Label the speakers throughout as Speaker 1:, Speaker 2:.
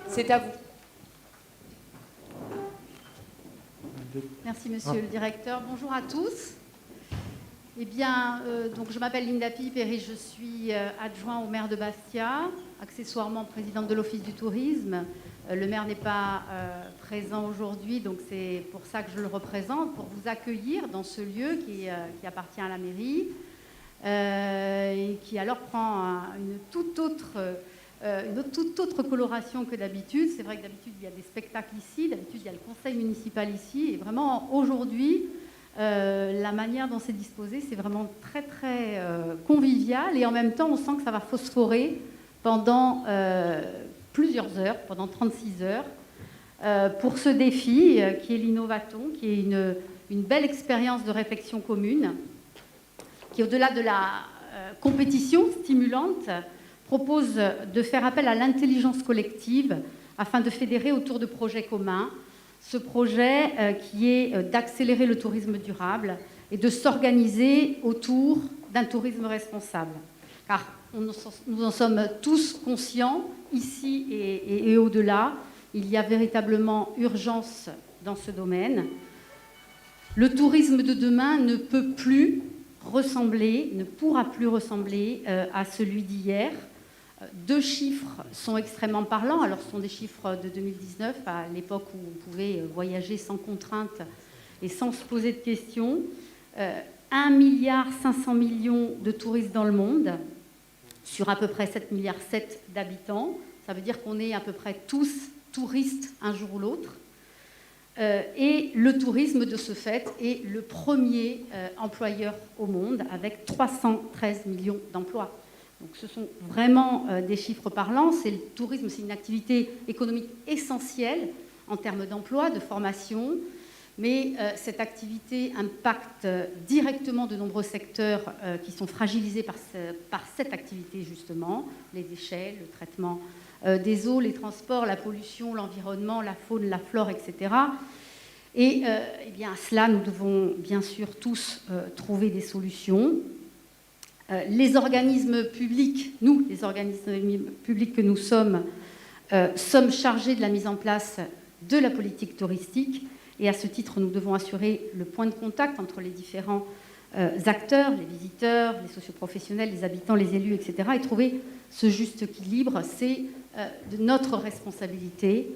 Speaker 1: C'est à vous.
Speaker 2: Merci, monsieur le directeur. Bonjour à tous. Eh bien, donc je m'appelle Linda Pipe et je suis adjoint au maire de Bastia, accessoirement présidente de l'Office du tourisme. Le maire n'est pas présent aujourd'hui, donc c'est pour ça que je le représente, pour vous accueillir dans ce lieu qui appartient à la mairie et qui alors prend une toute autre coloration que d'habitude. C'est vrai que d'habitude, il y a des spectacles ici, d'habitude, il y a le conseil municipal ici. Et vraiment, aujourd'hui, la manière dont c'est disposé, c'est vraiment très, très convivial. Et en même temps, on sent que ça va phosphorer pendant plusieurs heures, pendant 36 heures, pour ce défi qui est l'Innovaton, qui est une belle expérience de réflexion commune, qui, au-delà de la compétition stimulante, propose de faire appel à l'intelligence collective afin de fédérer autour de projets communs. Ce projet qui est d'accélérer le tourisme durable et de s'organiser autour d'un tourisme responsable. Car nous en sommes tous conscients, ici et au-delà, il y a véritablement urgence dans ce domaine. Le tourisme de demain ne peut plus ressembler, ne pourra plus ressembler à celui d'hier. Deux chiffres sont extrêmement parlants. Alors, ce sont des chiffres de 2019, à l'époque où on pouvait voyager sans contrainte et sans se poser de questions. 1,5 milliard de touristes dans le monde, sur à peu près 7,7 milliards d'habitants. Ça veut dire qu'on est à peu près tous touristes un jour ou l'autre. Et le tourisme, de ce fait, est le premier employeur au monde, avec 313 millions d'emplois. Donc ce sont vraiment des chiffres parlants. Le tourisme, c'est une activité économique essentielle en termes d'emploi, de formation. Mais cette activité impacte directement de nombreux secteurs qui sont fragilisés par cette activité, justement. Les déchets, le traitement des eaux, les transports, la pollution, l'environnement, la faune, la flore, etc. Et eh bien, à cela, nous devons bien sûr tous trouver des solutions. Les organismes publics, nous, les organismes publics que nous sommes, sommes chargés de la mise en place de la politique touristique. Et à ce titre, nous devons assurer le point de contact entre les différents acteurs, les visiteurs, les socioprofessionnels, les habitants, les élus, etc. Et trouver ce juste équilibre, c'est de notre responsabilité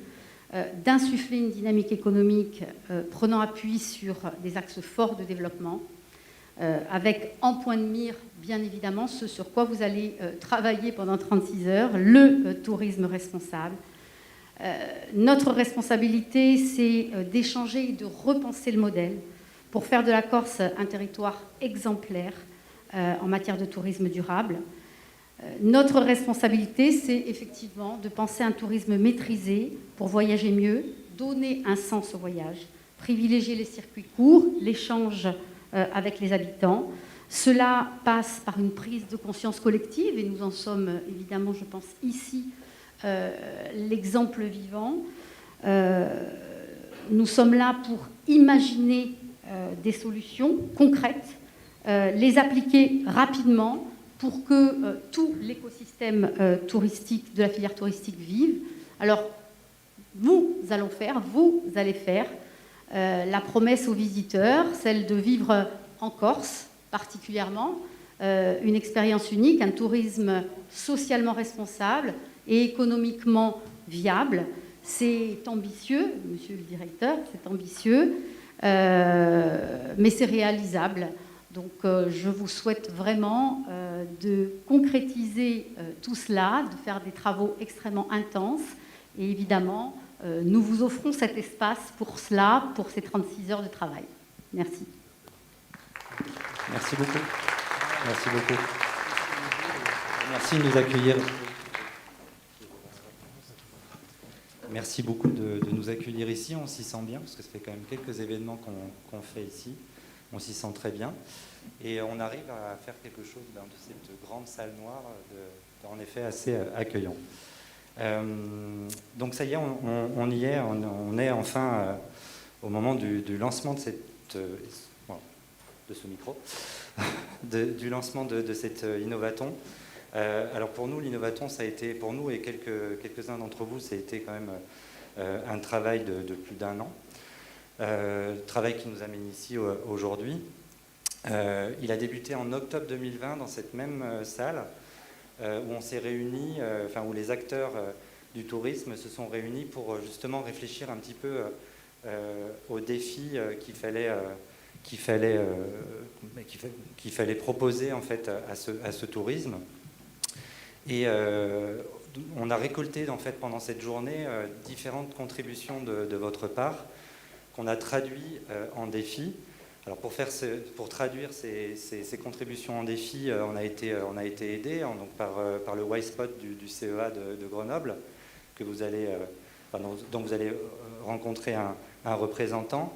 Speaker 2: d'insuffler une dynamique économique prenant appui sur des axes forts de développement, avec en point de mire, bien évidemment, ce sur quoi vous allez travailler pendant 36 heures, le tourisme responsable. Notre responsabilité, c'est d'échanger et de repenser le modèle pour faire de la Corse un territoire exemplaire en matière de tourisme durable. Notre responsabilité, c'est effectivement de penser un tourisme maîtrisé pour voyager mieux, donner un sens au voyage, privilégier les circuits courts, l'échange avec les habitants. Cela passe par une prise de conscience collective, et nous en sommes évidemment, je pense, ici, l'exemple vivant. Nous sommes là pour imaginer des solutions concrètes, les appliquer rapidement pour que tout l'écosystème touristique, de la filière touristique vive. Alors, vous allez faire la promesse aux visiteurs, celle de vivre en Corse particulièrement, une expérience unique, un tourisme socialement responsable et économiquement viable. C'est ambitieux, monsieur le directeur, c'est ambitieux, mais c'est réalisable. Donc je vous souhaite vraiment de concrétiser tout cela, de faire des travaux extrêmement intenses. Et évidemment, nous vous offrons cet espace pour cela, pour ces 36 heures de travail. Merci.
Speaker 3: Merci beaucoup. Merci beaucoup. Merci de nous accueillir. Merci beaucoup de nous accueillir ici. On s'y sent bien, parce que ça fait quand même quelques événements qu'on fait ici. On s'y sent très bien. Et on arrive à faire quelque chose dans cette grande salle noire, en effet assez accueillant. Donc ça y est, on y est. On est enfin au moment du lancement de de ce micro, du lancement de cette Innovaton. Alors pour nous, l'Innovaton, ça a été, pour nous et quelques-uns d'entre vous, ça a été quand même un travail de plus d'1 an. Travail qui nous amène ici aujourd'hui. Il a débuté en octobre 2020 dans cette même salle où on s'est réunis, où les acteurs du tourisme se sont réunis pour justement réfléchir un petit peu aux défis qu'il fallait proposer en fait à ce tourisme. Et on a récolté en fait pendant cette journée différentes contributions de votre part qu'on a traduit en défis. Alors pour traduire ces contributions en défis, on a été aidé donc par le Y-Spot du CEA de Grenoble, dont vous allez rencontrer un représentant.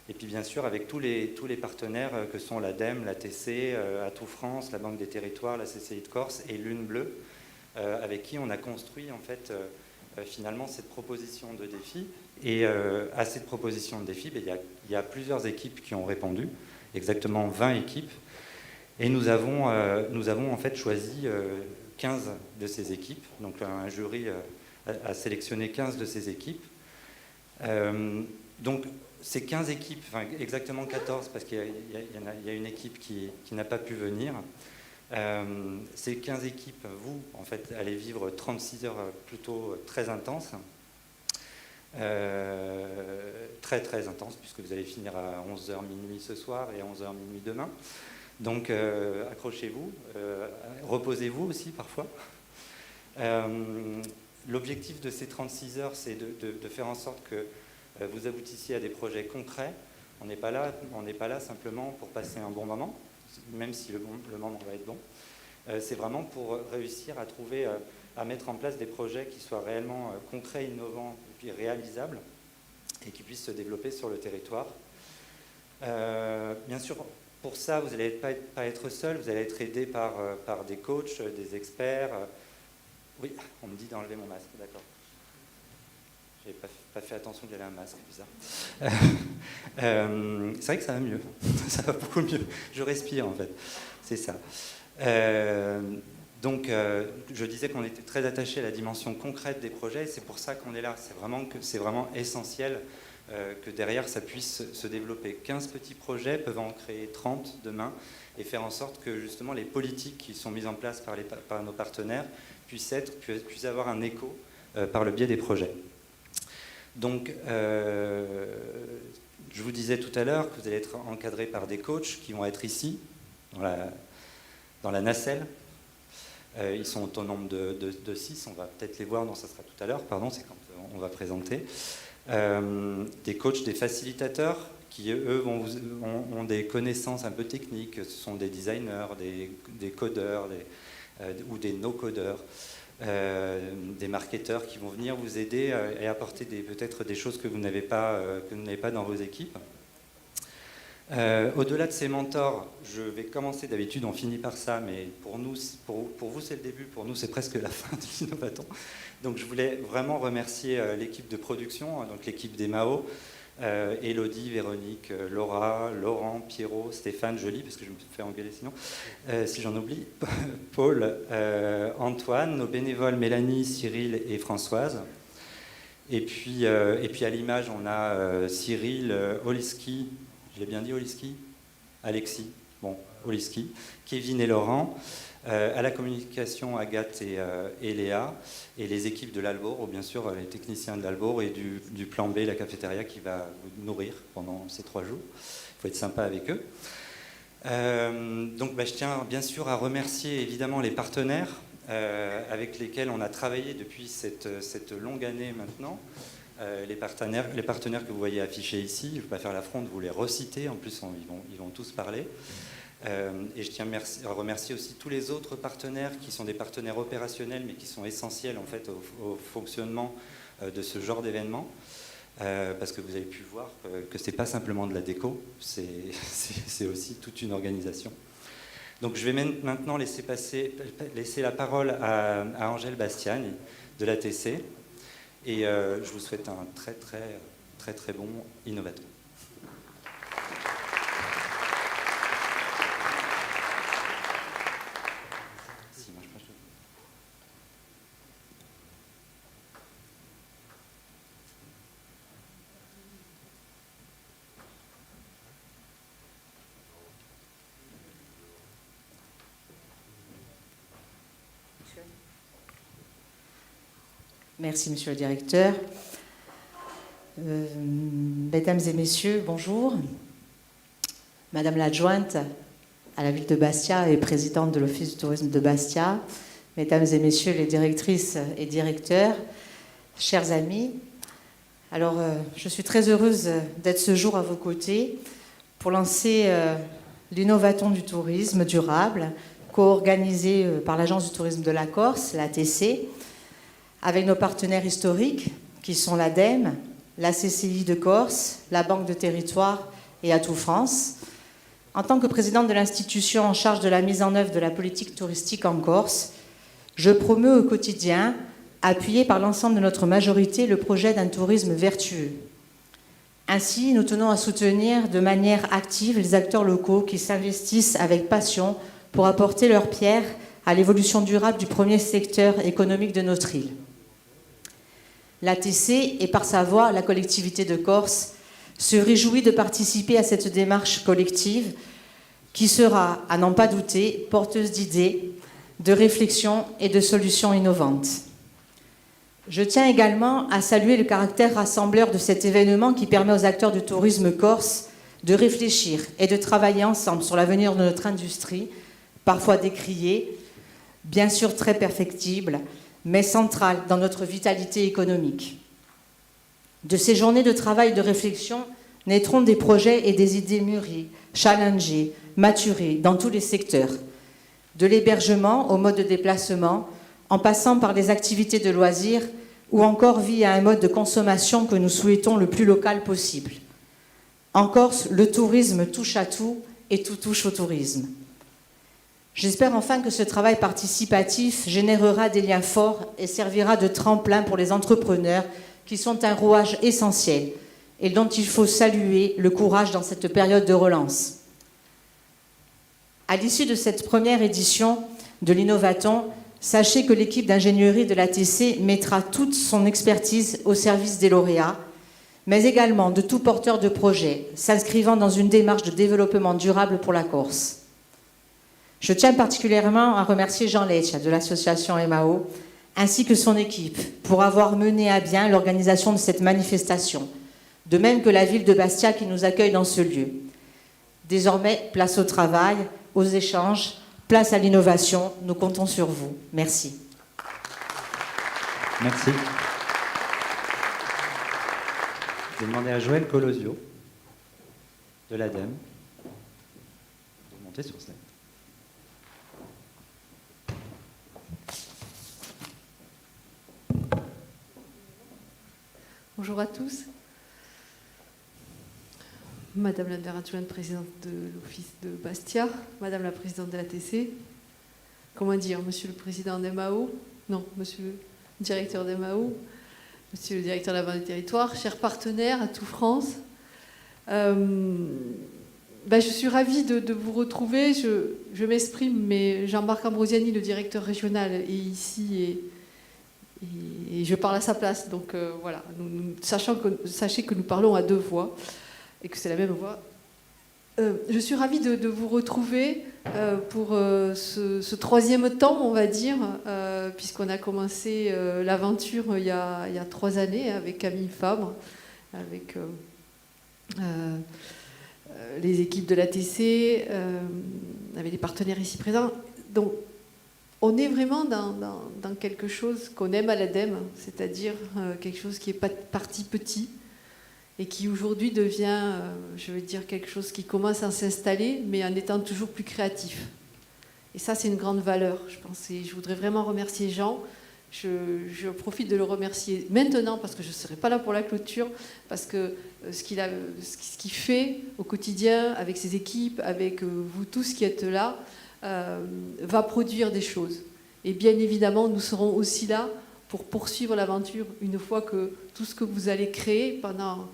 Speaker 3: Et puis bien sûr avec tous les partenaires que sont l'ADEME, la TC, Atout France, la Banque des Territoires, la CCI de Corse et Lune Bleue, avec qui on a construit en fait finalement cette proposition de défi. Et à cette proposition de défi, il y a plusieurs équipes qui ont répondu, exactement 20 équipes. Et nous avons en fait choisi 15 de ces équipes. Donc un jury a sélectionné 15 de ces équipes. Donc ces 15 équipes, enfin exactement 14 parce qu'il y a une équipe qui n'a pas pu venir. Ces 15 équipes, vous, en fait, allez vivre 36 heures plutôt très intenses. Très très intenses, puisque vous allez finir à 11h minuit ce soir et à 11h minuit demain. Donc accrochez-vous, reposez-vous aussi parfois. L'objectif de ces 36 heures, c'est de faire en sorte que vous aboutissiez à des projets concrets. On n'est pas là simplement pour passer un bon moment, même si le moment va être bon. C'est vraiment pour réussir à trouver, à mettre en place des projets qui soient réellement concrets, innovants et puis réalisables et qui puissent se développer sur le territoire. Bien sûr, pour ça, vous n'allez pas être seul, vous allez être aidé par des coachs, des experts. Oui, on me dit d'enlever mon masque, d'accord. J'ai pas fait attention qu'il y avait un masque, bizarre. C'est vrai que ça va mieux, ça va beaucoup mieux. Je respire en fait, c'est ça. Donc, je disais qu'on était très attaché à la dimension concrète des projets, et c'est pour ça qu'on est là. C'est vraiment essentiel que derrière ça puisse se développer. 15 petits projets peuvent en créer 30 demain et faire en sorte que justement les politiques qui sont mises en place par nos partenaires puissent avoir un écho par le biais des projets. Donc, je vous disais tout à l'heure que vous allez être encadré par des coachs qui vont être ici, dans la nacelle. Ils sont au nombre de 6, on va peut-être les voir, non, ça sera tout à l'heure, pardon, c'est quand on va présenter. Des coachs, des facilitateurs qui, eux, ont des connaissances un peu techniques. Ce sont des designers, des codeurs ou des no-codeurs. Des marketeurs qui vont venir vous aider et apporter peut-être des choses que vous n'avez pas dans vos équipes. Au-delà de ces mentors, je vais commencer, d'habitude on finit par ça, mais pour vous c'est le début, pour nous c'est presque la fin de l'Innovaton. Donc je voulais vraiment remercier l'équipe de production, donc l'équipe des Mao, Élodie, Véronique, Laura, Laurent, Pierrot, Stéphane, je lis parce que je me fais engueuler sinon, si j'en oublie, Paul, Antoine, nos bénévoles Mélanie, Cyril et Françoise. Et puis à l'image, on a Cyril, Oliski, je l'ai bien dit Oliski, Alexis, bon, Oliski, Kevin et Laurent. À la communication, Agathe et Léa, et les équipes de l'Albor, bien sûr les techniciens de l'Albor et du plan B, la cafétéria qui va vous nourrir pendant ces 3 jours. Il faut être sympa avec eux. Donc je tiens bien sûr à remercier évidemment les partenaires avec lesquels on a travaillé depuis cette longue année maintenant. Les partenaires que vous voyez affichés ici, je ne vais pas faire l'affront de vous les reciter, en plus ils vont tous parler. Et je tiens à remercier aussi tous les autres partenaires qui sont des partenaires opérationnels mais qui sont essentiels en fait au fonctionnement de ce genre d'événement, parce que vous avez pu voir que c'est pas simplement de la déco, c'est aussi toute une organisation. Donc je vais maintenant laisser la parole à Angèle Bastiani de l'ATC, et je vous souhaite un très très très très bon Innovaton.
Speaker 1: Merci, monsieur le directeur. Mesdames et messieurs, bonjour. Madame l'adjointe à la ville de Bastia et présidente de l'Office du tourisme de Bastia, mesdames et messieurs les directrices et directeurs, chers amis, alors je suis très heureuse d'être ce jour à vos côtés pour lancer l'Innovaton du tourisme durable, co-organisé par l'Agence du tourisme de la Corse, l'ATC, avec nos partenaires historiques qui sont l'ADEME, la CCI de Corse, la Banque de Territoire et Atout France. En tant que présidente de l'institution en charge de la mise en œuvre de la politique touristique en Corse, je promeus au quotidien, appuyé par l'ensemble de notre majorité, le projet d'un tourisme vertueux. Ainsi, nous tenons à soutenir de manière active les acteurs locaux qui s'investissent avec passion pour apporter leur pierre à l'évolution durable du premier secteur économique de notre île. L'ATC, et par sa voix, la collectivité de Corse, se réjouit de participer à cette démarche collective qui sera, à n'en pas douter, porteuse d'idées, de réflexions et de solutions innovantes. Je tiens également à saluer le caractère rassembleur de cet événement qui permet aux acteurs du tourisme corse de réfléchir et de travailler ensemble sur l'avenir de notre industrie, parfois décriée, bien sûr très perfectible, mais centrale dans notre vitalité économique. De ces journées de travail et de réflexion naîtront des projets et des idées mûries, challengées, maturées dans tous les secteurs, de l'hébergement au mode de déplacement, en passant par les activités de loisirs ou encore via un mode de consommation que nous souhaitons le plus local possible. En Corse, le tourisme touche à tout et tout touche au tourisme. J'espère enfin que ce travail participatif générera des liens forts et servira de tremplin pour les entrepreneurs qui sont un rouage essentiel et dont il faut saluer le courage dans cette période de relance. À l'issue de cette première édition de l'Innovaton, sachez que l'équipe d'ingénierie de l'ATC mettra toute son expertise au service des lauréats, mais également de tout porteur de projet s'inscrivant dans une démarche de développement durable pour la Corse. Je tiens particulièrement à remercier Jean Leccia de l'association MAO ainsi que son équipe pour avoir mené à bien l'organisation de cette manifestation, de même que la ville de Bastia qui nous accueille dans ce lieu. Désormais, place au travail, aux échanges, place à l'innovation. Nous comptons sur vous. Merci.
Speaker 3: Merci. Je vais demander à Joël Colosio de l'ADEME de monter sur scène.
Speaker 4: Bonjour à tous. Madame la adjointe présidente de l'Office de Bastia, Madame la présidente de l'ATC, comment dire, Monsieur le président d'MAO, non, Monsieur le directeur d'MAO, Monsieur le directeur de la Banque des Territoires, chers partenaires, Atout France, je suis ravie de vous retrouver. Je m'exprime, mais Jean-Marc Ambrosiani, le directeur régional, est ici et je parle à sa place. Donc voilà, sachez que nous parlons à deux voix et que c'est la même voix. Je suis ravie de vous retrouver pour ce troisième temps, on va dire, puisqu'on a commencé l'aventure il y a 3 années avec Camille Fabre, avec les équipes de l'ATC, avec les partenaires ici présents. Donc, on est vraiment dans quelque chose qu'on aime à l'ADEME, c'est-à-dire quelque chose qui est parti petit et qui aujourd'hui devient, je veux dire, quelque chose qui commence à s'installer, mais en étant toujours plus créatif. Et ça, c'est une grande valeur, je pense. Et je voudrais vraiment remercier Jean. Je profite de le remercier maintenant parce que je ne serai pas là pour la clôture, parce que ce qu'il fait au quotidien avec ses équipes, avec vous tous qui êtes là, va produire des choses. Et bien évidemment, nous serons aussi là pour poursuivre l'aventure une fois que tout ce que vous allez créer pendant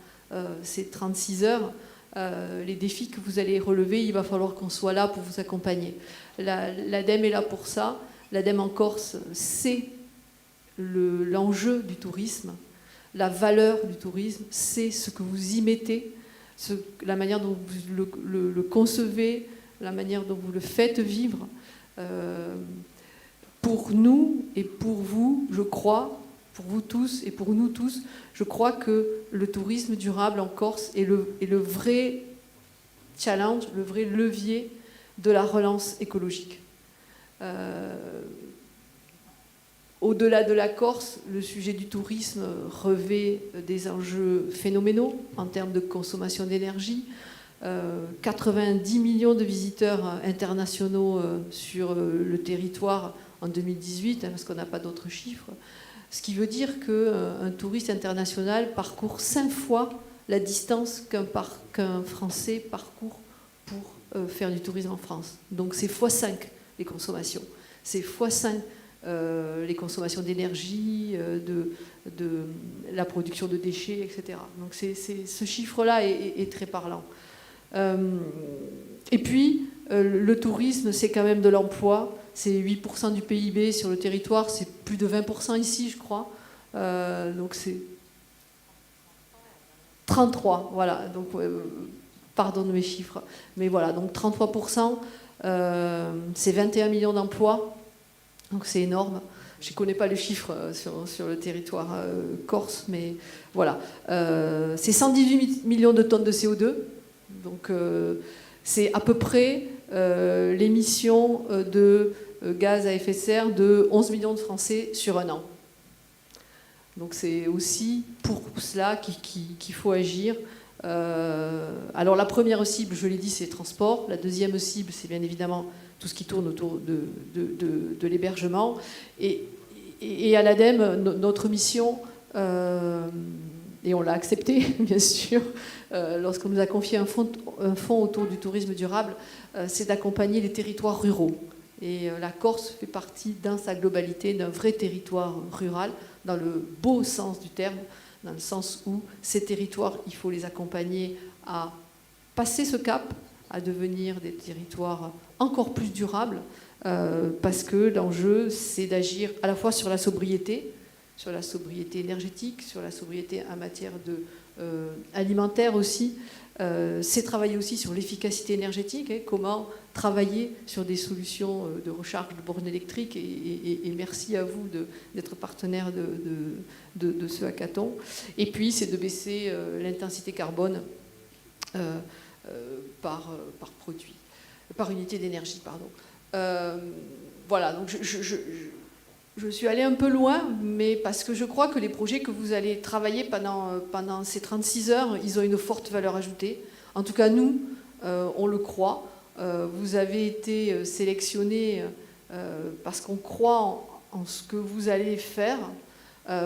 Speaker 4: ces 36 heures, les défis que vous allez relever, il va falloir qu'on soit là pour vous accompagner. L'ADEME est là pour ça. L'ADEME en Corse, c'est l'enjeu du tourisme, la valeur du tourisme, c'est ce que vous y mettez, la manière dont vous le concevez, la manière dont vous le faites vivre. Pour nous et pour vous, je crois, pour vous tous et pour nous tous, je crois que le tourisme durable en Corse est le vrai challenge, le vrai levier de la relance écologique. Au-delà de la Corse, le sujet du tourisme revêt des enjeux phénoménaux en termes de consommation d'énergie. 90 millions de visiteurs internationaux sur le territoire en 2018, parce qu'on n'a pas d'autres chiffres. Ce qui veut dire qu'un touriste international parcourt 5 fois la distance qu'un Français parcourt pour faire du tourisme en France. Donc c'est x5 les consommations. C'est x5 les consommations d'énergie, de la production de déchets, etc. Donc ce chiffre-là est très parlant. Et puis, le tourisme, c'est quand même de l'emploi. C'est 8% du PIB sur le territoire, c'est plus de 20% ici, je crois. Donc c'est 33, voilà. Donc, pardon de mes chiffres. Mais voilà, donc 33%, c'est 21 millions d'emplois. Donc c'est énorme. Je ne connais pas les chiffres sur le territoire corse, mais voilà. C'est 118 millions de tonnes de CO2. Donc c'est à peu près l'émission de gaz à effet de serre de 11 millions de Français sur un an. Donc c'est aussi pour cela qu'il faut agir. Alors la première cible, je l'ai dit, c'est les transports. La deuxième cible, c'est bien évidemment tout ce qui tourne autour de l'hébergement. Et à l'ADEME, notre mission, et on l'a accepté, bien sûr, lorsqu'on nous a confié un fonds autour du tourisme durable, c'est d'accompagner les territoires ruraux. Et la Corse fait partie, dans sa globalité, d'un vrai territoire rural, dans le beau sens du terme, dans le sens où ces territoires, il faut les accompagner à passer ce cap, à devenir des territoires encore plus durables, parce que l'enjeu, c'est d'agir à la fois sur la sobriété énergétique, sur la sobriété en matière alimentaire aussi. C'est travailler aussi sur l'efficacité énergétique, comment travailler sur des solutions de recharge de bornes électriques, et merci à vous d'être partenaire de ce hackathon. Et puis, c'est de baisser l'intensité carbone par produit, par unité d'énergie, pardon. Voilà, donc je suis allée un peu loin, mais parce que je crois que les projets que vous allez travailler pendant ces 36 heures, ils ont une forte valeur ajoutée. En tout cas, nous, on le croit. Vous avez été sélectionnés parce qu'on croit en ce que vous allez faire.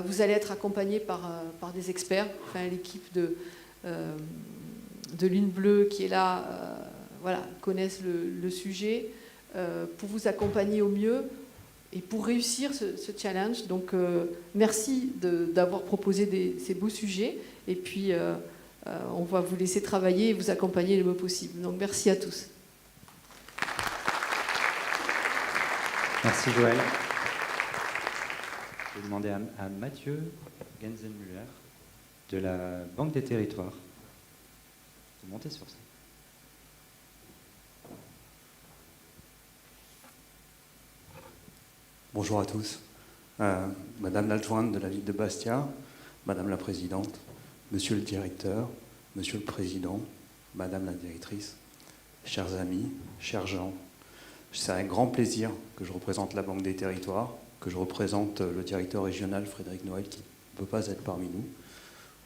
Speaker 4: Vous allez être accompagnés par des experts, enfin, l'équipe de Lune Bleue qui est là, voilà, connaissent le sujet, pour vous accompagner au mieux. Et pour réussir ce challenge, donc merci d'avoir proposé ces beaux sujets. Et puis, on va vous laisser travailler et vous accompagner le mieux possible. Donc, merci à tous.
Speaker 3: Merci Joël. Je vais demander à Mathieu Genzenmüller de la Banque des Territoires de monter sur ça.
Speaker 5: Bonjour à tous. Madame l'adjointe de la ville de Bastia, Madame la présidente, Monsieur le directeur, Monsieur le président, Madame la directrice, chers amis, chers gens, c'est un grand plaisir que je représente la Banque des Territoires, que je représente le directeur régional Frédéric Noël qui ne peut pas être parmi nous.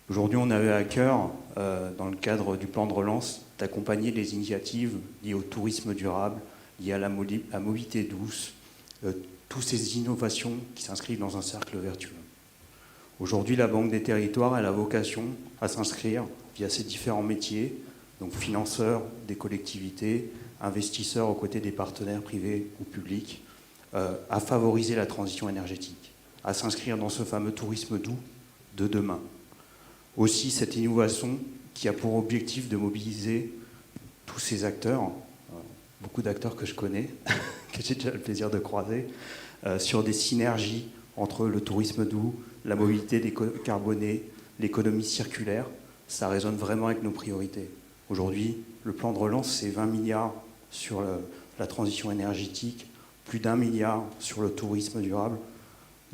Speaker 5: Aujourd'hui, on a eu à cœur, dans le cadre du plan de relance, d'accompagner les initiatives liées au tourisme durable, liées à la mobilité douce, toutes ces innovations qui s'inscrivent dans un cercle vertueux. Aujourd'hui, la Banque des Territoires a la vocation à s'inscrire via ses différents métiers, donc financeurs des collectivités, investisseurs aux côtés des partenaires privés ou publics, à favoriser la transition énergétique, à s'inscrire dans ce fameux tourisme doux de demain. Aussi, cette innovation qui a pour objectif de mobiliser tous ces acteurs, beaucoup d'acteurs que je connais, que j'ai déjà le plaisir de croiser, sur des synergies entre le tourisme doux, la mobilité décarbonée, l'économie circulaire. Ça résonne vraiment avec nos priorités. Aujourd'hui, le plan de relance, c'est 20 milliards sur la transition énergétique, plus d'1 milliard sur le tourisme durable.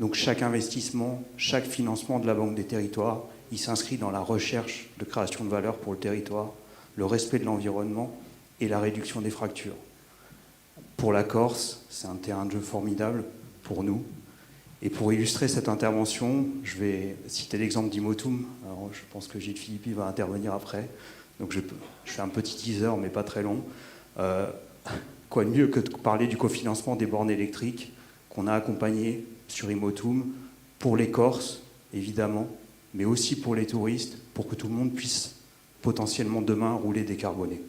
Speaker 5: Donc chaque investissement, chaque financement de la Banque des territoires, il s'inscrit dans la recherche de création de valeur pour le territoire, le respect de l'environnement et la réduction des fractures. Pour la Corse, c'est un terrain de jeu formidable pour nous. Et pour illustrer cette intervention, je vais citer l'exemple d'Imotum. Alors, je pense que Gilles Philippi va intervenir après. Donc je fais un petit teaser, mais pas très long. Quoi de mieux que de parler du cofinancement des bornes électriques qu'on a accompagné sur Imotum pour les Corses, évidemment, mais aussi pour les touristes, pour que tout le monde puisse potentiellement demain rouler décarboné.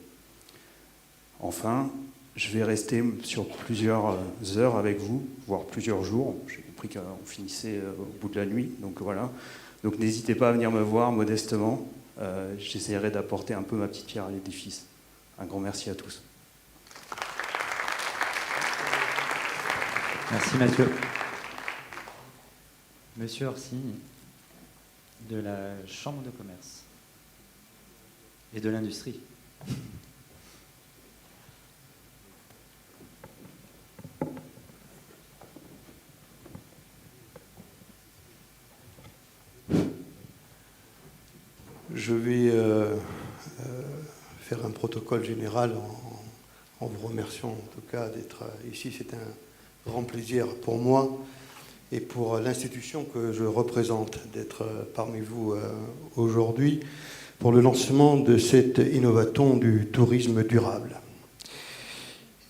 Speaker 5: Enfin, je vais rester sur plusieurs heures avec vous, voire plusieurs jours. J'ai compris qu'on finissait au bout de la nuit, donc voilà. Donc n'hésitez pas à venir me voir modestement. J'essaierai d'apporter un peu ma petite pierre à l'édifice. Un grand merci à tous.
Speaker 3: Merci Mathieu. Monsieur Orsini, de la Chambre de commerce et de l'industrie.
Speaker 6: Je vais faire un protocole général en vous remerciant en tout cas d'être ici. C'est un grand plaisir pour moi et pour l'institution que je représente d'être parmi vous aujourd'hui pour le lancement de cet innovaton du tourisme durable.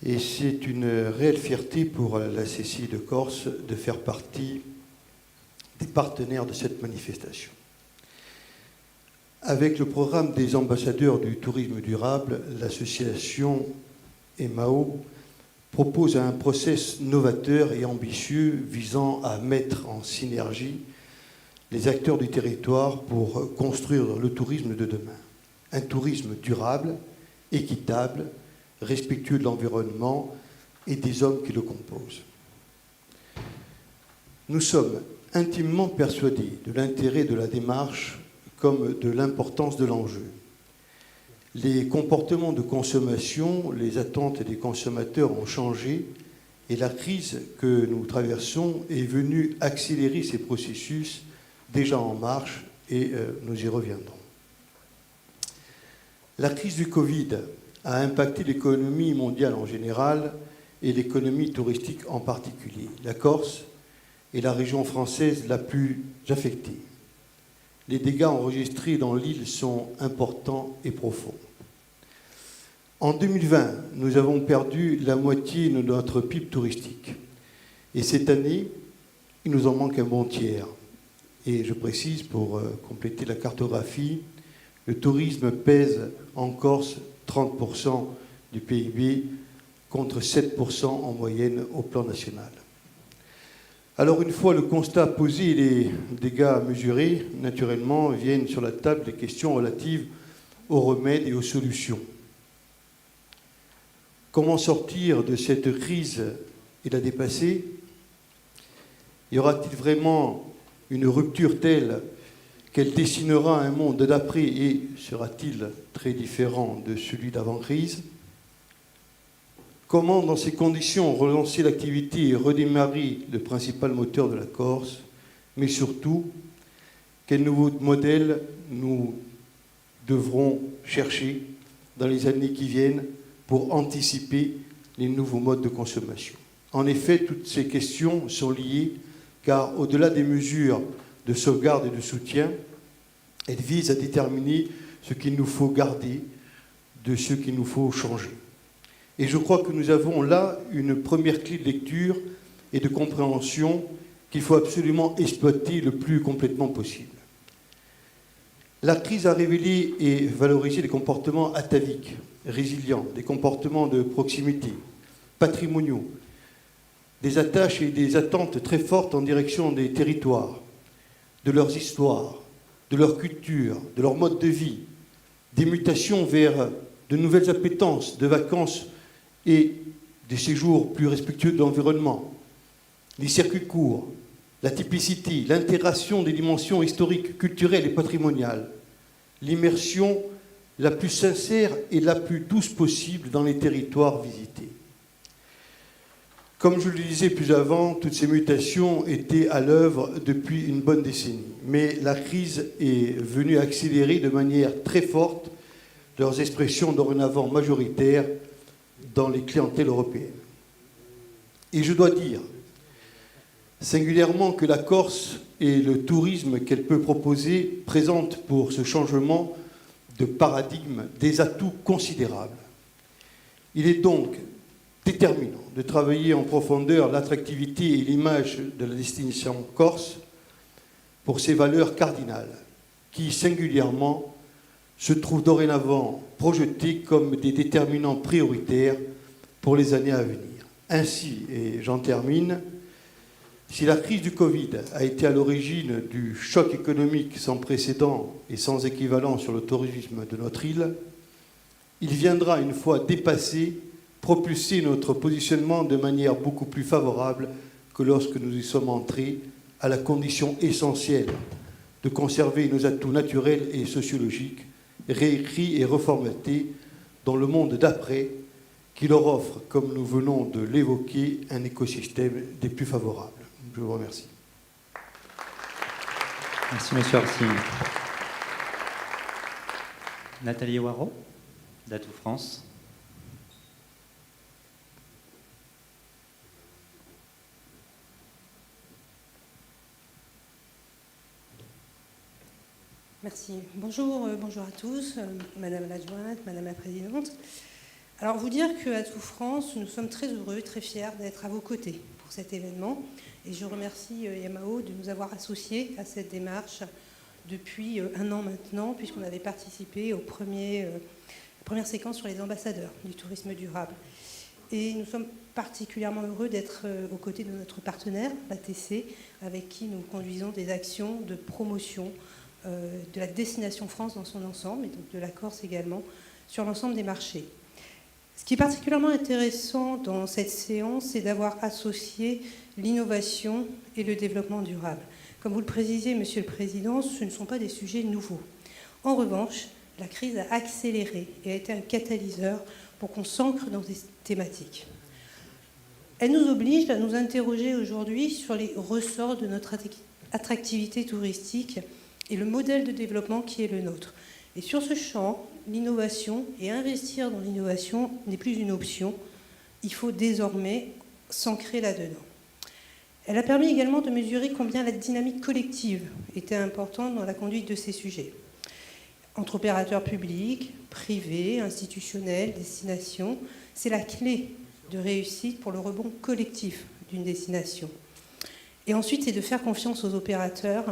Speaker 6: Et c'est une réelle fierté pour la CCI de Corse de faire partie des partenaires de cette manifestation. Avec le programme des ambassadeurs du tourisme durable, l'association EMAO propose un process novateur et ambitieux visant à mettre en synergie les acteurs du territoire pour construire le tourisme de demain. Un tourisme durable, équitable, respectueux de l'environnement et des hommes qui le composent. Nous sommes intimement persuadés de l'intérêt de la démarche comme de l'importance de l'enjeu. Les comportements de consommation, les attentes des consommateurs ont changé et la crise que nous traversons est venue accélérer ces processus déjà en marche et nous y reviendrons. La crise du Covid a impacté l'économie mondiale en général et l'économie touristique en particulier. La Corse est la région française la plus affectée. Les dégâts enregistrés dans l'île sont importants et profonds. En 2020, nous avons perdu la moitié de notre PIB touristique. Et cette année, il nous en manque un bon tiers. Et je précise, pour compléter la cartographie, le tourisme pèse en Corse 30% du PIB contre 7% en moyenne au plan national. Alors une fois le constat posé et les dégâts mesurés, naturellement viennent sur la table les questions relatives aux remèdes et aux solutions. Comment sortir de cette crise et la dépasser? Y aura-t-il vraiment une rupture telle qu'elle dessinera un monde d'après et sera-t-il très différent de celui d'avant-crise? Comment, dans ces conditions, relancer l'activité et redémarrer le principal moteur de la Corse? Mais surtout, quel nouveau modèle nous devrons chercher dans les années qui viennent pour anticiper les nouveaux modes de consommation? En effet, toutes ces questions sont liées, car au-delà des mesures de sauvegarde et de soutien, elles visent à déterminer ce qu'il nous faut garder de ce qu'il nous faut changer. Et je crois que nous avons là une première clé de lecture et de compréhension qu'il faut absolument exploiter le plus complètement possible. La crise a révélé et valorisé des comportements ataviques, résilients, des comportements de proximité, patrimoniaux, des attaches et des attentes très fortes en direction des territoires, de leurs histoires, de leur culture, de leur mode de vie, des mutations vers de nouvelles appétences de vacances et des séjours plus respectueux de l'environnement, les circuits courts, la typicité, l'intégration des dimensions historiques, culturelles et patrimoniales, l'immersion la plus sincère et la plus douce possible dans les territoires visités. Comme je le disais plus avant, toutes ces mutations étaient à l'œuvre depuis une bonne décennie. Mais la crise est venue accélérer de manière très forte leurs expressions dorénavant majoritaires dans les clientèles européennes. Et je dois dire, singulièrement, que la Corse et le tourisme qu'elle peut proposer présentent pour ce changement de paradigme des atouts considérables. Il est donc déterminant de travailler en profondeur l'attractivité et l'image de la destination corse pour ses valeurs cardinales, qui singulièrement se trouvent dorénavant projetées comme des déterminants prioritaires pour les années à venir. Ainsi, et j'en termine, si la crise du Covid a été à l'origine du choc économique sans précédent et sans équivalent sur le tourisme de notre île, il viendra, une fois dépassé, propulser notre positionnement de manière beaucoup plus favorable que lorsque nous y sommes entrés, à la condition essentielle de conserver nos atouts naturels et sociologiques, réécrits et reformatés dans le monde d'après, qui leur offre, comme nous venons de l'évoquer, un écosystème des plus favorables. Je vous remercie.
Speaker 3: Merci, monsieur Orsini. Nathalie Waro, d'Atout France.
Speaker 7: Merci. Bonjour à tous, Madame l'adjointe, Madame la Présidente. Alors, vous dire qu'à Tout France, nous sommes très heureux, très fiers d'être à vos côtés pour cet événement. Et je remercie Yamao de nous avoir associés à cette démarche depuis 1 an maintenant, puisqu'on avait participé aux premières séquences sur les ambassadeurs du tourisme durable. Et nous sommes particulièrement heureux d'être aux côtés de notre partenaire, l'ATC, avec qui nous conduisons des actions de promotion de la destination France dans son ensemble, et donc de la Corse également, sur l'ensemble des marchés. Ce qui est particulièrement intéressant dans cette séance, c'est d'avoir associé l'innovation et le développement durable. Comme vous le précisiez, Monsieur le Président, ce ne sont pas des sujets nouveaux. En revanche, la crise a accéléré et a été un catalyseur pour qu'on s'ancre dans des thématiques. Elle nous oblige à nous interroger aujourd'hui sur les ressorts de notre attractivité touristique et le modèle de développement qui est le nôtre. Et sur ce champ, l'innovation et investir dans l'innovation n'est plus une option. Il faut désormais s'ancrer là-dedans. Elle a permis également de mesurer combien la dynamique collective était importante dans la conduite de ces sujets. Entre opérateurs publics, privés, institutionnels, destinations, c'est la clé de réussite pour le rebond collectif d'une destination. Et ensuite, c'est de faire confiance aux opérateurs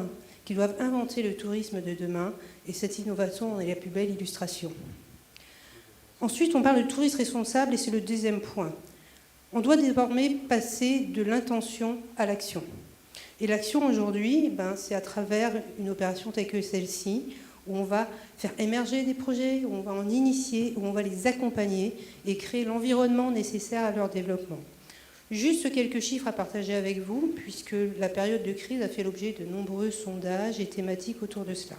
Speaker 7: qui doivent inventer le tourisme de demain, et cette innovation en est la plus belle illustration. Ensuite, on parle de tourisme responsable, et c'est le deuxième point. On doit désormais passer de l'intention à l'action. Et l'action aujourd'hui, c'est à travers une opération telle que celle-ci, où on va faire émerger des projets, où on va en initier, où on va les accompagner et créer l'environnement nécessaire à leur développement. Juste quelques chiffres à partager avec vous, puisque la période de crise a fait l'objet de nombreux sondages et thématiques autour de cela.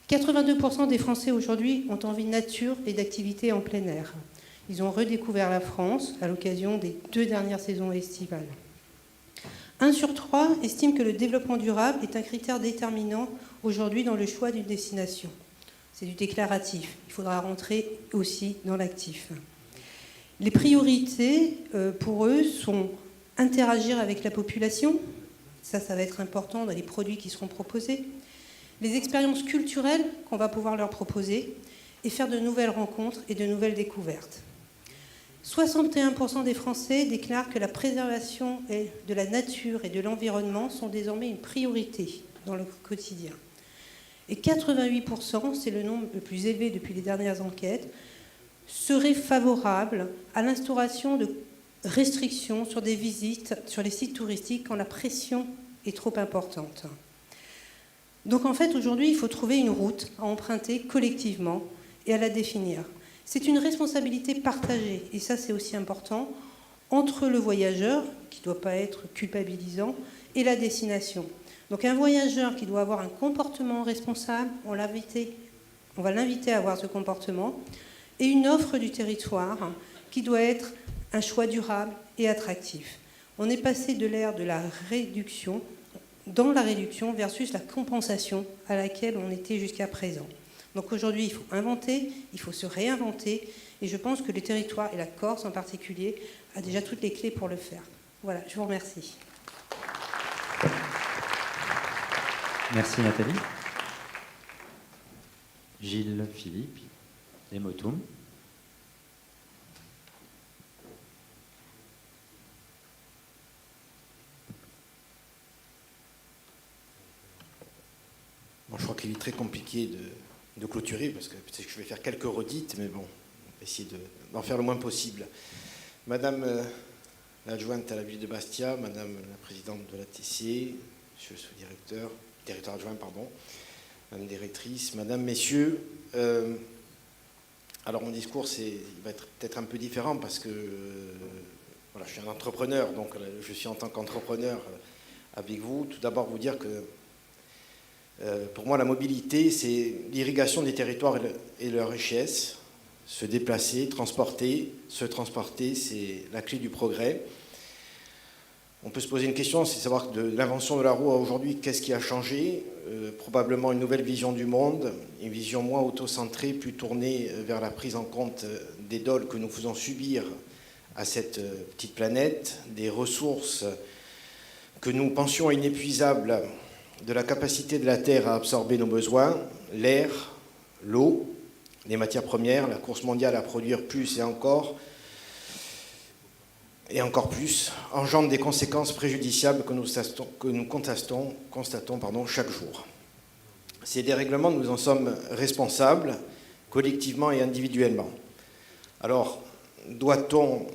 Speaker 7: 82% des Français aujourd'hui ont envie de nature et d'activités en plein air. Ils ont redécouvert la France à l'occasion des 2 dernières saisons estivales. 1 sur 3 estime que le développement durable est un critère déterminant aujourd'hui dans le choix d'une destination. C'est du déclaratif. Il faudra rentrer aussi dans l'actif. Les priorités, pour eux, sont interagir avec la population. Ça va être important dans les produits qui seront proposés. Les expériences culturelles qu'on va pouvoir leur proposer et faire de nouvelles rencontres et de nouvelles découvertes. 61% des Français déclarent que la préservation de la nature et de l'environnement sont désormais une priorité dans leur quotidien. Et 88%, c'est le nombre le plus élevé depuis les dernières enquêtes, seraient favorables à l'instauration de restrictions sur des visites sur les sites touristiques quand la pression est trop importante. Donc en fait, aujourd'hui, il faut trouver une route à emprunter collectivement et à la définir. C'est une responsabilité partagée, et ça c'est aussi important, entre le voyageur, qui ne doit pas être culpabilisant, et la destination. Donc un voyageur qui doit avoir un comportement responsable, on va l'inviter à avoir ce comportement, et une offre du territoire qui doit être un choix durable et attractif. On est passé de l'ère de la réduction, dans la réduction versus la compensation à laquelle on était jusqu'à présent. Donc aujourd'hui, il faut inventer, il faut se réinventer, et je pense que le territoire, et la Corse en particulier, a déjà toutes les clés pour le faire. Voilà, je vous remercie.
Speaker 3: Merci Nathalie. Gilles, Philippe et Motoum.
Speaker 8: Bon, je crois qu'il est très compliqué de clôturer, parce que peut-être que je vais faire quelques redites, mais bon, on va essayer d'en faire le moins possible. Madame l'adjointe à la ville de Bastia, Madame la présidente de l'ATC, Monsieur le sous-directeur, directeur adjoint, pardon, Madame la directrice, Madame, Messieurs, alors mon discours il va être peut-être un peu différent parce que voilà, je suis un entrepreneur, donc je suis en tant qu'entrepreneur avec vous. Tout d'abord vous dire que pour moi la mobilité c'est l'irrigation des territoires et leur richesse. Se déplacer, se transporter, c'est la clé du progrès. On peut se poser une question, c'est savoir que de l'invention de la roue à aujourd'hui, qu'est-ce qui a changé ? Probablement une nouvelle vision du monde, une vision moins auto-centrée, plus tournée vers la prise en compte des dôles que nous faisons subir à cette petite planète, des ressources que nous pensions inépuisables, de la capacité de la Terre à absorber nos besoins, l'air, l'eau, les matières premières, la course mondiale à produire plus et encore plus, engendre des conséquences préjudiciables que nous constatons chaque jour. Ces dérèglements, nous en sommes responsables, collectivement et individuellement. Alors, doit-on,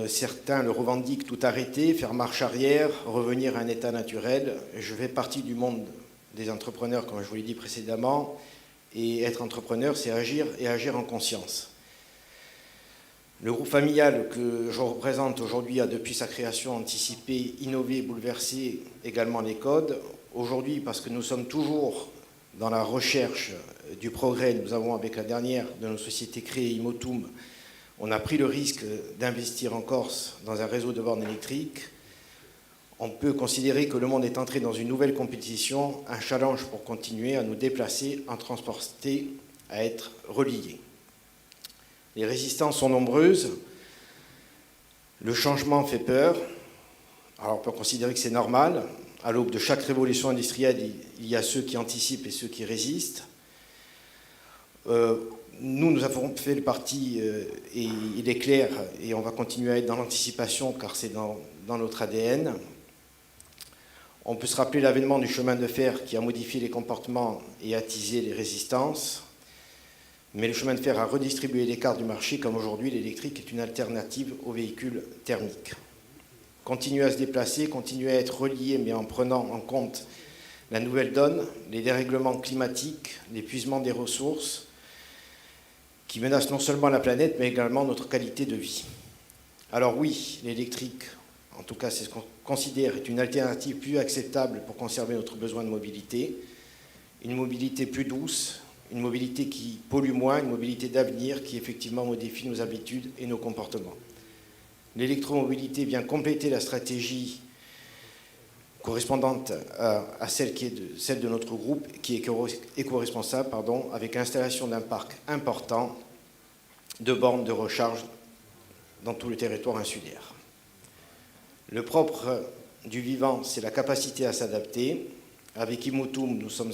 Speaker 8: certains le revendiquent, tout arrêter, faire marche arrière, revenir à un état naturel ? Je fais partie du monde des entrepreneurs, comme je vous l'ai dit précédemment, et être entrepreneur, c'est agir et agir en conscience. Le groupe familial que je représente aujourd'hui a, depuis sa création, anticipé, innové, bouleversé également les codes. Aujourd'hui, parce que nous sommes toujours dans la recherche du progrès, nous avons, avec la dernière de nos sociétés créées, Imotoum, on a pris le risque d'investir en Corse dans un réseau de bornes électriques. On peut considérer que le monde est entré dans une nouvelle compétition, un challenge pour continuer à nous déplacer, à transporter, à être reliés. Les résistances sont nombreuses, le changement fait peur. Alors on peut considérer que c'est normal. À l'aube de chaque révolution industrielle, il y a ceux qui anticipent et ceux qui résistent. Nous avons fait le parti, et il est clair, et on va continuer à être dans l'anticipation car c'est dans notre ADN. On peut se rappeler l'avènement du chemin de fer qui a modifié les comportements et attisé les résistances. Mais le chemin de fer a redistribué les cartes du marché, comme aujourd'hui l'électrique est une alternative aux véhicules thermiques. Continuer à se déplacer, continuer à être relié, mais en prenant en compte la nouvelle donne, les dérèglements climatiques, l'épuisement des ressources, qui menacent non seulement la planète, mais également notre qualité de vie. Alors oui, l'électrique, en tout cas c'est ce qu'on considère, est une alternative plus acceptable pour conserver notre besoin de mobilité, une mobilité plus douce, une mobilité qui pollue moins, une mobilité d'avenir qui effectivement modifie nos habitudes et nos comportements. L'électromobilité vient compléter la stratégie correspondante à celle de notre groupe, qui est éco-responsable, avec l'installation d'un parc important de bornes de recharge dans tout le territoire insulaire. Le propre du vivant, c'est la capacité à s'adapter. Avec Imotoum, nous sommes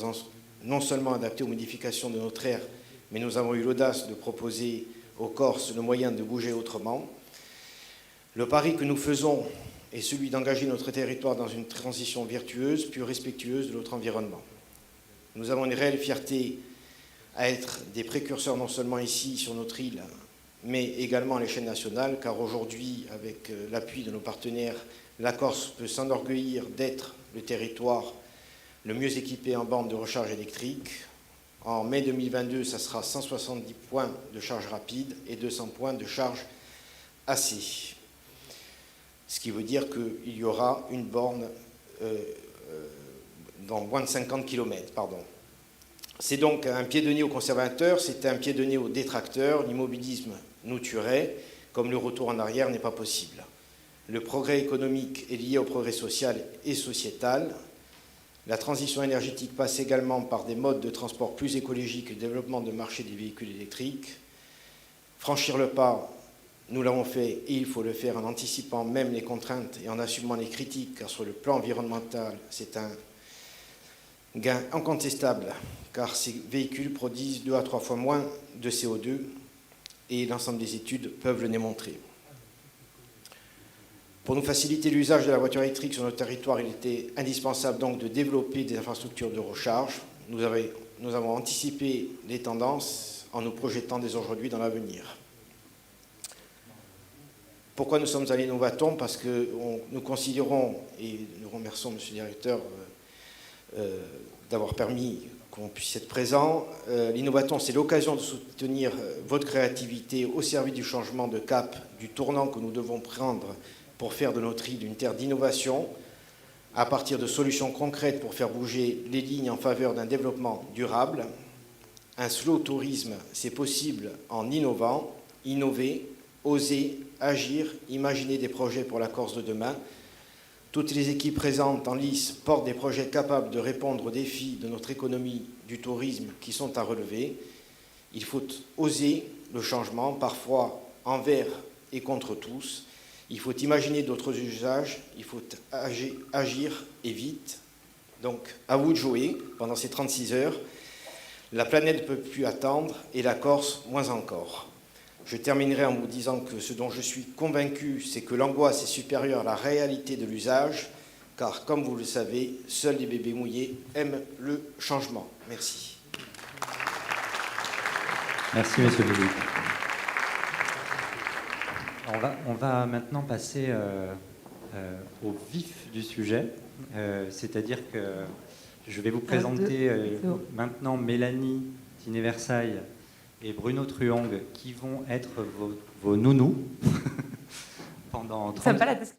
Speaker 8: non seulement adaptés aux modifications de notre ère, mais nous avons eu l'audace de proposer aux Corses le moyen de bouger autrement. Le pari que nous faisons est celui d'engager notre territoire dans une transition vertueuse, plus respectueuse de notre environnement. Nous avons une réelle fierté à être des précurseurs non seulement ici, sur notre île, mais également à l'échelle nationale, car aujourd'hui, avec l'appui de nos partenaires, la Corse peut s'enorgueillir d'être le territoire le mieux équipé en bornes de recharge électrique. En mai 2022, ça sera 170 points de charge rapide et 200 points de charge AC. Ce qui veut dire qu'il y aura une borne dans moins de 50 km. C'est donc un pied de nez aux conservateurs, c'est un pied de nez aux détracteurs. L'immobilisme nous tuerait, comme le retour en arrière n'est pas possible. Le progrès économique est lié au progrès social et sociétal. La transition énergétique passe également par des modes de transport plus écologiques et le développement de marché des véhicules électriques. Franchir le pas, nous l'avons fait et il faut le faire en anticipant même les contraintes et en assumant les critiques, car sur le plan environnemental, c'est un gain incontestable, car ces véhicules produisent 2 à 3 fois moins de CO2 et l'ensemble des études peuvent le démontrer. Pour nous faciliter l'usage de la voiture électrique sur notre territoire, il était indispensable donc de développer des infrastructures de recharge. Nous avons anticipé les tendances en nous projetant dès aujourd'hui dans l'avenir. Pourquoi nous sommes allés Novaton? Parce que nous considérons, et nous remercions M. le directeur d'avoir permis qu'on puisse être présent, l'Innovaton, c'est l'occasion de soutenir votre créativité au service du changement de cap, du tournant que nous devons prendre pour faire de notre île une terre d'innovation, à partir de solutions concrètes pour faire bouger les lignes en faveur d'un développement durable. Un slow tourisme, c'est possible en innovant, innover, oser, agir, imaginer des projets pour la Corse de demain. Toutes les équipes présentes en lice portent des projets capables de répondre aux défis de notre économie, du tourisme qui sont à relever. Il faut oser le changement, parfois envers et contre tous. Il faut imaginer d'autres usages, il faut agir et vite. Donc, à vous de jouer pendant ces 36 heures. La planète ne peut plus attendre et la Corse moins encore. Je terminerai en vous disant que ce dont je suis convaincu, c'est que l'angoisse est supérieure à la réalité de l'usage, car, comme vous le savez, seuls les bébés mouillés aiment le changement. Merci.
Speaker 3: Merci, Monsieur le ministre. On va maintenant passer au vif du sujet, c'est-à-dire que je vais vous présenter maintenant Mélanie Tiné-Versailles et Bruno Truong qui vont être vos nounous pendant 30 minutes.